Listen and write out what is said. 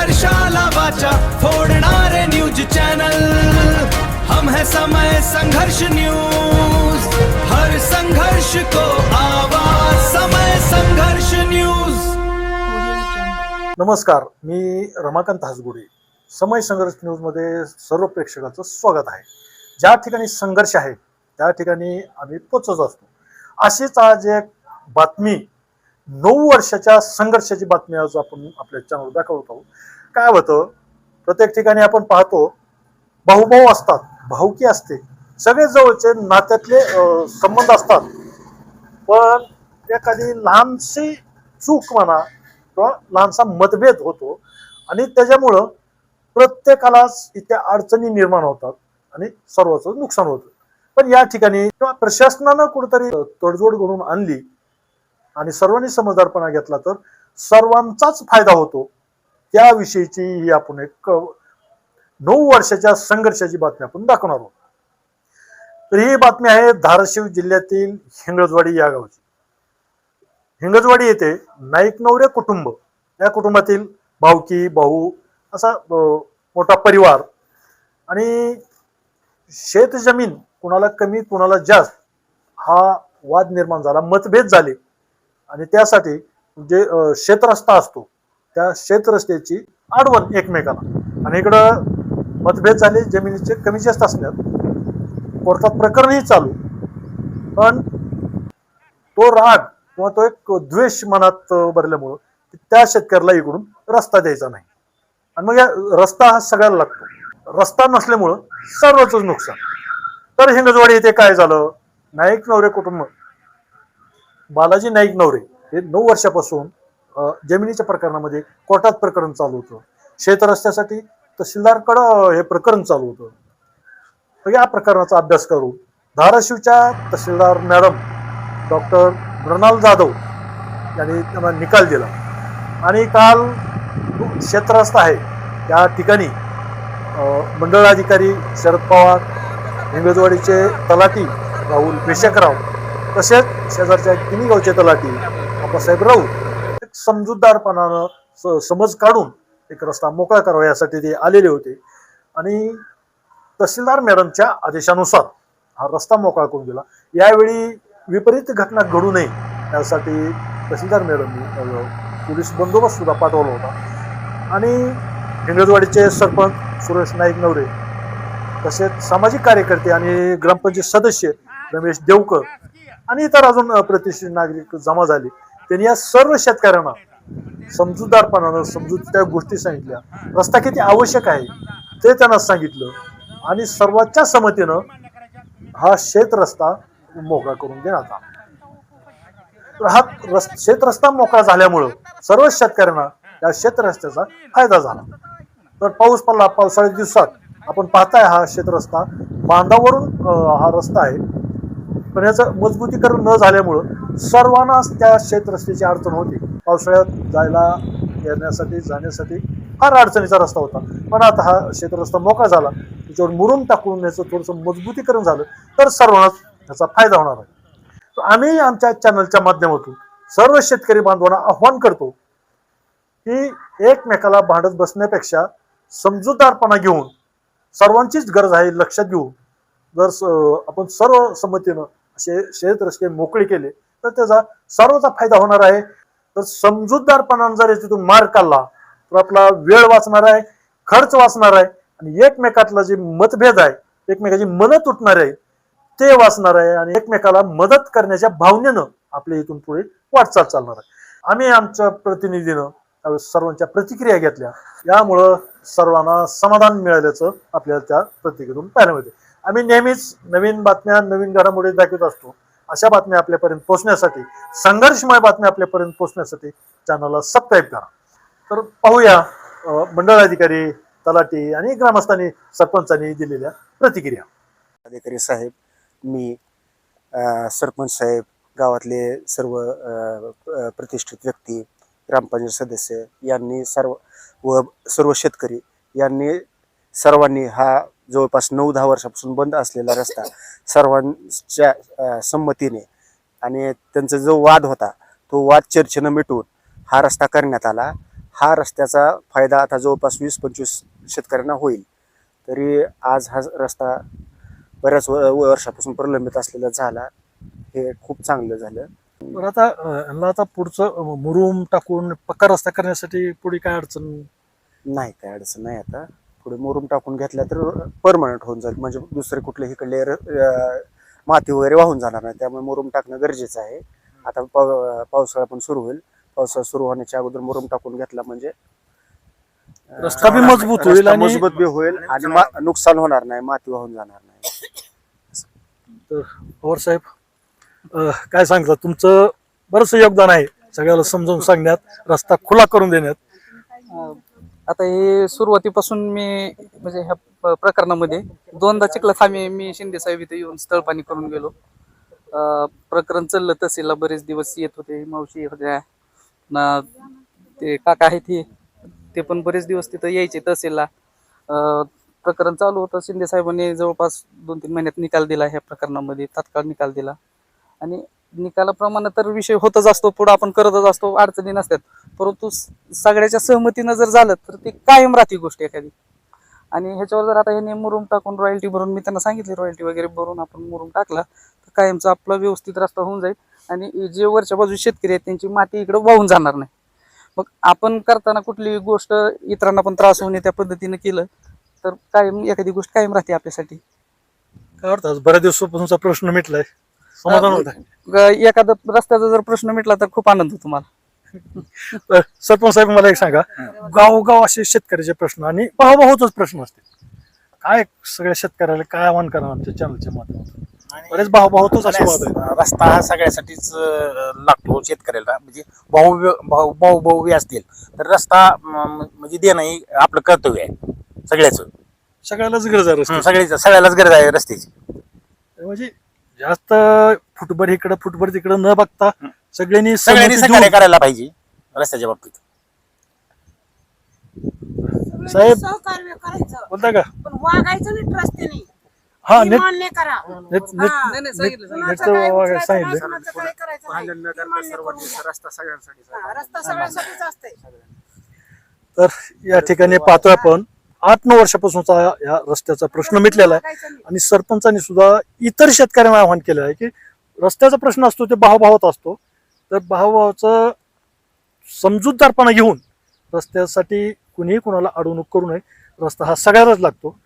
हर्षाला वाचा फोड़नारे news channel. हम है समय संघर्ष न्यूज, हर संघर्ष को आवाज समय संघर्ष न्यूज। नमस्कार, मी रमाकांत हासगुडे। समय संघर्ष न्यूज मध्ये सर्व प्रेक्षकांचं स्वागत आहे। ज्या ठिकाणी संघर्ष आहे त्या ठिकाणी आम्ही पोचत असतो। अशीच आज एक बातमी 9 वर्षाच्या संघर्षाची बातमी आज आपण आपल्या चॅनलवर दाखवत आहोत। काय होतं, प्रत्येक ठिकाणी आपण पाहतो भाऊ असतात, भाऊकी असते, सगळे जवळचे नात्यातले संबंध असतात, पण एखादी लहानशी चूक म्हणा किंवा लहानसा मतभेद होतो आणि त्याच्यामुळं प्रत्येकालाच इथे अडचणी निर्माण होतात आणि सर्वांचं नुकसान होतं। पण या ठिकाणी किंवा प्रशासनानं कुठेतरी तडजोड घडवून आणली आणि सर्वांनी समजदारपणा घेतला तर सर्वांचाच फायदा होतो। त्याविषयीची ही आपण एक 9 वर्षाच्या संघर्षाची बातमी आपण दाखवणार आहोत। तर ही बातमी आहे धाराशिव जिल्ह्यातील हिंगळजवाडी या गावची। हिंगळजवाडी येथे नाईक नवरे कुटुंब, या कुटुंबातील भाऊकी भाऊ असा मोठा परिवार आणि शेत जमीन कुणाला कमी कुणाला जास्त हा वाद निर्माण झाला, मतभेद झाले आणि त्यासाठी जे शेतरस्ता असतो त्या शेतरस्त्याची आडवण एकमेकाला आणि इकडं मतभेद झाले जमिनीचे कमी जास्त असण्यात, कोर्टात प्रकरणही चालू, पण तो राग किंवा तो एक द्वेष मनात भरल्यामुळं त्या शेतकऱ्याला इकडून रस्ता द्यायचा नाही आणि मग या रस्ता हा सगळ्याला लागतो। रस्ता नसल्यामुळं सर्वच नुकसान। तर हिंगळजवाडी येथे काय झालं, नाईक नवरे कुटुंब बालाजी नाईक नवरे हे 9 वर्षापासून जमिनीच्या प्रकरणामध्ये कोर्टात प्रकरण चालू होतं। शेत रस्त्यासाठी तहसीलदारकडं हे प्रकरण चालू होतं। तर या प्रकरणाचा अभ्यास करून धाराशिवच्या तहसीलदार मॅडम डॉक्टर मृणाल जाधव यांनी त्यांना निकाल दिला आणि काल क्षेत्रस्थ आहे त्या ठिकाणी मंडळ अधिकारी शरद पवार, हिंगळजवाडीचे तलाठी राहुल पेशकराव तसेच शेजारच्या तिन्ही गावचे तलाठी आप्पासाहेब राऊत एक समजूतदारपणानं समज काढून एक रस्ता मोकळा करावा यासाठी ते आलेले होते आणि तहसीलदार मॅडमच्या आदेशानुसार हा रस्ता मोकळा करून दिला। यावेळी विपरीत घटना घडू नये यासाठी तहसीलदार मॅडमनी पोलीस बंदोबस्त सुद्धा पाठवला होता आणि हिंगळजवाडीचे सरपंच सुरेश नाईक नवरे तसेच सामाजिक कार्यकर्ते आणि ग्रामपंचायत सदस्य रमेश देवकर आणि इतर अजून प्रतिष्ठित नागरिक जमा झाले। त्यांनी या सर्व शेतकऱ्यांना समजूतदारपणानं समजूतीच्या गोष्टी सांगितल्या, रस्ता किती आवश्यक आहे ते त्यांना सांगितलं आणि सर्वांच्या संमतीनं हा शेत रस्ता मोकळा करून देण्यात आला। तर हा शेत रस्ता मोकळा झाल्यामुळं सर्व शेतकऱ्यांना या शेत रस्त्याचा फायदा झाला। तर पाऊस पडला, पावसाळ्याच्या दिवसात आपण पाहताय हा शेत रस्ता बांधावरून हा रस्ता आहे, पण याचं मजबूतीकरण न झाल्यामुळं सर्वांनाच त्या शेत रस्त्याची अडचण होती। पावसाळ्यात जायला येण्यासाठी जाण्यासाठी फार अडचणीचा रस्ता होता, पण आता हा शेत रस्ता मोकळा झाला, त्याच्यावर मुरुम टाकून याचं थोडंसं मजबूतीकरण झालं तर सर्वांनाच त्याचा फायदा होणार आहे। तर आम्ही आमच्या चॅनलच्या माध्यमातून सर्व शेतकरी बांधवांना आव्हान करतो की एकमेकाला भांडत बसण्यापेक्षा समजूतदारपणा घेऊन सर्वांचीच गरज आहे लक्षात घेऊन जर आपण सर्व संमतीनं असे शेत रस्ते मोकळे केले तर त्याचा सर्वांचा फायदा होणार आहे। तर समजूतदारपणानं जर याच्यातून मार्ग काढला तर आपला वेळ वाचणार आहे, खर्च वाचणार आहे आणि एकमेकातला जे मतभेद आहे, एकमेकाची मनं तुटणार आहे ते वाचणार आहे आणि एकमेकाला मदत करण्याच्या भावनेनं आपल्या इथून पुढे वाटचाल चालणार आहे। आम्ही आमच्या प्रतिनिधीनं सर्वांच्या प्रतिक्रिया घेतल्या, यामुळं सर्वांना समाधान मिळाल्याचं आपल्याला त्या प्रतिक्रियेतून पाहायला मिळते। आम्ही नेहमीच नवीन बातम्या नवीन घडामोडी दाखवत असतो। अशा बातम्या आपल्यापर्यंत पोहोचण्यासाठी, संघर्षमय बातम्या आपल्यापर्यंत पोहोचण्यासाठी चॅनलला सबस्क्राईब करा। तर पाहूया मंडळ अधिकारी, तलाठी आणि ग्रामस्थांनी सरपंचांनी दिलेल्या प्रतिक्रिया। अधिकारी साहेब, मी सरपंच साहेब, गावातले सर्व प्रतिष्ठित व्यक्ती, ग्रामपंचायत सदस्य यांनी सर्व शेतकरी यांनी सर्वांनी हा जवळपास 9-10 वर्षापासून बंद असलेला रस्ता सर्वांच्या संमतीने आणि त्यांचा जो वाद होता तो वाद चर्चेनं मिटवून हा रस्ता करण्यात आला हा रस्त्याचा फायदा आता जवळपास 20-25 शेतकऱ्यांना होईल. तरी आज हा रस्ता बऱ्याच वर्षापासून प्रलंबित असलेला झाला, हे खूप चांगलं झालं. पण आता यांना आता पुढचं मुरुम टाकून पक्का रस्ता करण्यासाठी पुढे काय अडचण? नाही, काय अडचण नाही. आता पुढे मुरुम टाकून घेतला तर परमनंट होऊन जाईल, म्हणजे दुसरे कुठले इकडले माती वगैरे वाहून जाणार नाही. त्यामुळे मुरुम टाकणं गरजेचं आहे. आता पावसाळा पण सुरू होईल. पावसाळा सुरू होण्याच्या अगोदर मुरुम टाकून घेतला म्हणजे रस्ता बी मजबूत होईल रस्ता आणि मजबूत बी होईल आणि नुकसान होणार नाही, माती वाहून जाणार नाही. पवार साहेब काय सांगता? तुमचं बरंच योगदान आहे सगळ्याला समजावून सांगण्यात, रस्ता खुला करून देण्यात. आता हे सुरुवातीपासून मी म्हणजे ह्या प्रकरणामध्ये दोनदा चिखलात मी शिंदे साहेब इथे येऊन स्थळ पाणी करून गेलो. प्रकरण चाललं तहसीलला बरेच दिवस येत होते, मावशी होत्या ना, ते काका आहेत ते पण बरेच दिवस तिथं यायचे तहसीलला. प्रकरण चालू होतं. शिंदे साहेबांनी जवळपास 2-3 महिन्यात निकाल दिला ह्या प्रकरणामध्ये, तात्काळ निकाल दिला. आणि निकालाप्रमाणे तर विषय होतच असतो, पुढे आपण करतच असतो, अडचणी नसतात. परंतु सगळ्याच्या सहमतीनं जर झालं तर ते कायम राहते गोष्ट एखादी. आणि ह्याच्यावर जर आता ह्याने मुरुम टाकून रॉयल्टी भरून, मी त्यांना सांगितले रॉयल्टी वगैरे भरून आपण मुरुम टाकला तर कायमचा आपला व्यवस्थित रस्ता होऊन जाईल. आणि जे वरच्या बाजू शेतकरी आहेत त्यांची माती इकडे वाहून जाणार नाही. मग आपण करताना कुठली गोष्ट इतरांना पण त्रास होऊ नये त्या पद्धतीनं केलं तर कायम एखादी गोष्ट कायम राहते आपल्यासाठी. काय वाटतं बऱ्याच दिवसापासूनचा प्रश्न मिटलाय, समाधान होत एखादा रस्त्याचा जर प्रश्न मिटला तर खूप आनंद होतो मला. आहे? सरपंच साहेब मला एक सांगा, गावोगाव असे शेतकऱ्याचे प्रश्न आणि भावभावाचाच प्रश्न असते, काय सगळ्या शेतकऱ्याला काय आव्हान करा आमच्या चॅनलच्या माध्यमातून? बरेच भावभावातच असे वाद आहेत. रस्ता हा सगळ्यासाठीच लागतो शेतकऱ्याला. म्हणजे भाऊ बी असतील तर रस्ता म्हणजे देणं हे आपलं कर्तव्य आहे सगळ्याच. सगळ्यालाच गरज आहे रस्त्याची. सगळ्यालाच गरज आहे रस्त्याची. म्हणजे जास्त फुटभर इकडं फुटभर तिकडं न बघता सगळ्यांनी सगळ्यांनी सहमती सहकार्य देऊन- करायला पाहिजे रस्त्याच्या बाबतीत. साहेब सहकार्य करायचं बोलता का? पण वागायचं नीट रस्त्याने. हा हे नीट मान्य करा. नीट नीट हा. नाही, सांगितलं. नीट कुणाचं काय वागायला उचलायचं सांगितलं. नाही, कुणाचं काय करायचं नाही. हे मान्य करून द्या. रस्ता सगळ्यांसाठी हा, रस्ता सगळ्यांसाठीच असते. तर या ठिकाणी पाहतोय आपण 8-9 वर्षापासूनचा या रस्त्याचा प्रश्न मिटलेला आहे. आणि सरपंचांनी सुद्धा इतर शेतकऱ्यांना आवाहन केलं आहे की रस्त्याचा प्रश्न असतो ते भावभावात असतो, तर भावभावाचं समजूतदारपणा घेऊन रस्त्यासाठी कुणीही कुणाला अडवणूक करू नये. रस्ता हा सगळ्यालाच लागतो.